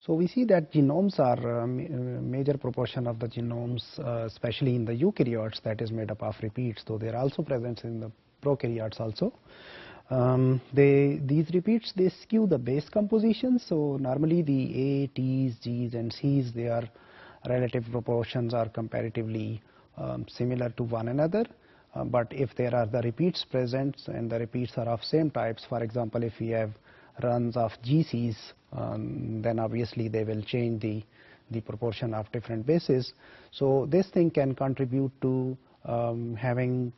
So we see that genomes are major proportion of the genomes, especially in the eukaryotes, that is made up of repeats, though they are also present in the prokaryotes also. These repeats, they skew the base composition. So normally the A, T's, G's and C's, their relative proportions are comparatively similar to one another. But if there are the repeats present and the repeats are of same types, for example, if we have runs of GCs, then obviously they will change the proportion of different bases. So this thing can contribute to having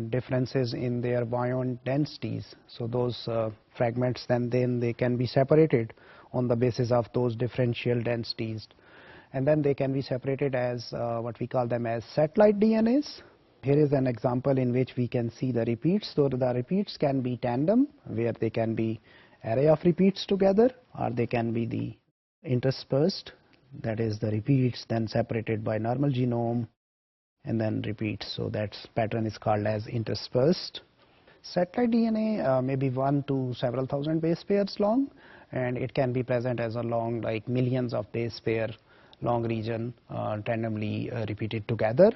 differences in their Bion densities. So those fragments then they can be separated on the basis of those differential densities, and then they can be separated as what we call them as satellite DNAs. Here is an example in which we can see the repeats. So the repeats can be tandem, where they can be array of repeats together, or they can be the interspersed, that is the repeats then separated by normal genome and then repeats. So that pattern is called as interspersed. Satellite DNA may be 1 to several thousand base pairs long, and it can be present as a long, like millions of base pair long region randomly repeated together,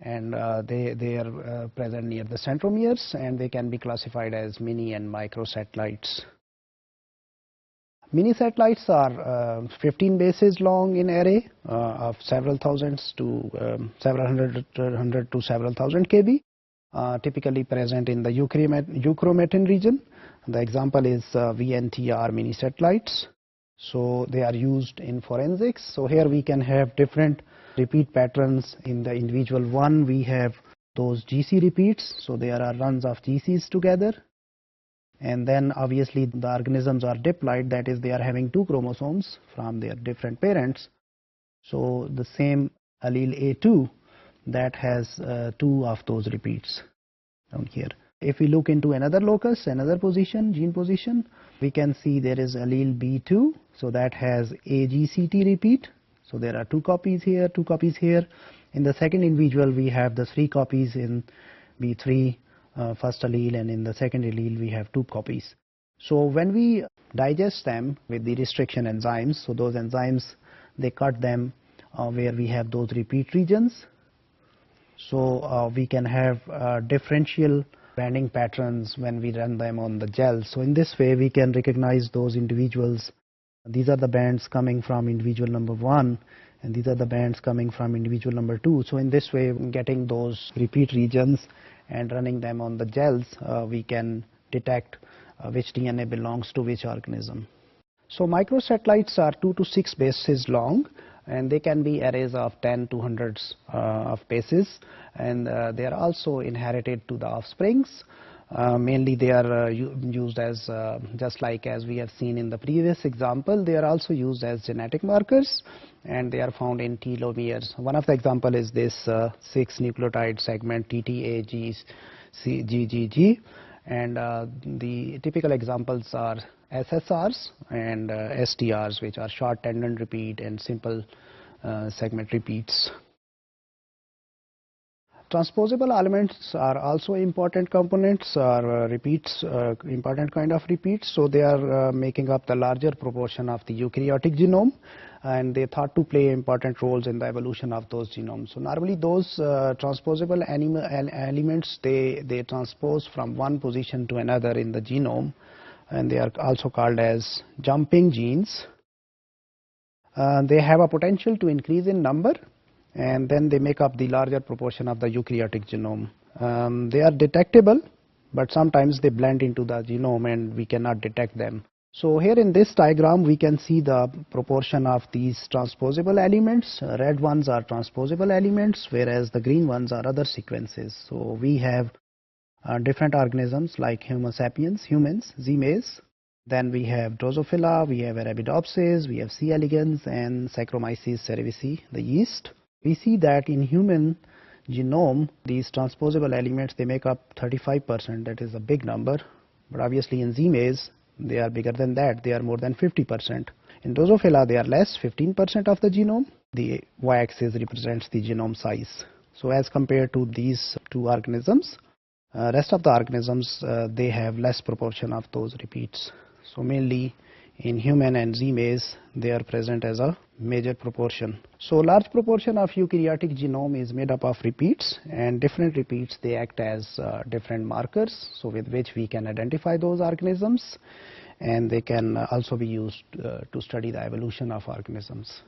and they are present near the centromeres, and they can be classified as mini and micro satellites. Mini satellites are 15 bases long in array of several thousands to several hundred to several thousand kb, typically present in the euchromatin region. The example is VNTR mini satellites. So they are used in forensics. So here we can have different repeat patterns. In the individual one, we have those GC repeats. So there are runs of GCs together. And then obviously the organisms are diploid, that is they are having 2 chromosomes from their different parents. So the same allele A2 that has 2 of those repeats down here. If we look into another locus, another position, gene position, we can see there is allele B2, so that has AGCT repeat. So there are 2 copies here, 2 copies here. In the second individual we have the 3 copies in B3 first allele, and in the second allele we have 2 copies. So when we digest them with the restriction enzymes, so those enzymes, they cut them where we have those repeat regions. So we can have differential banding patterns when we run them on the gel. So in this way we can recognize those individuals. These are the bands coming from individual number 1, and these are the bands coming from individual number 2. So in this way, getting those repeat regions and running them on the gels, we can detect which DNA belongs to which organism. So microsatellites are 2 to 6 bases long, and they can be arrays of 10 to hundreds of bases, and they are also inherited to the offsprings. Mainly they are used as, just like as we have seen in the previous example, they are also used as genetic markers, and they are found in telomeres. One of the example is this 6 nucleotide segment TTAGGGG, and the typical examples are SSRs and STRs, which are short tandem repeat and simple segment repeats. Transposable elements are also important components, or repeats, important kind of repeats. So they are making up the larger proportion of the eukaryotic genome, and they thought to play important roles in the evolution of those genomes. So normally those transposable elements, they transpose from one position to another in the genome, and they are also called as jumping genes. They have a potential to increase in number, and then they make up the larger proportion of the eukaryotic genome. They are detectable, but sometimes they blend into the genome and we cannot detect them. So here in this diagram we can see the proportion of these transposable elements. Red ones are transposable elements, whereas the green ones are other sequences. So we have different organisms like Homo sapiens, humans, Z-maize. Then we have Drosophila, we have Arabidopsis, we have C. elegans, and Saccharomyces cerevisiae, the yeast. We see that in human genome, these transposable elements, they make up 35%. That is a big number. But obviously in Z-maize, they are bigger than that. They are more than 50%. In Drosophila, they are less, 15% of the genome. The y-axis represents the genome size. So as compared to these 2 organisms, rest of the organisms, they have less proportion of those repeats. So mainly In human and Z-maize, they are present as a major proportion. So large proportion of eukaryotic genome is made up of repeats, and different repeats, they act as different markers, so with which we can identify those organisms, and they can also be used to study the evolution of organisms.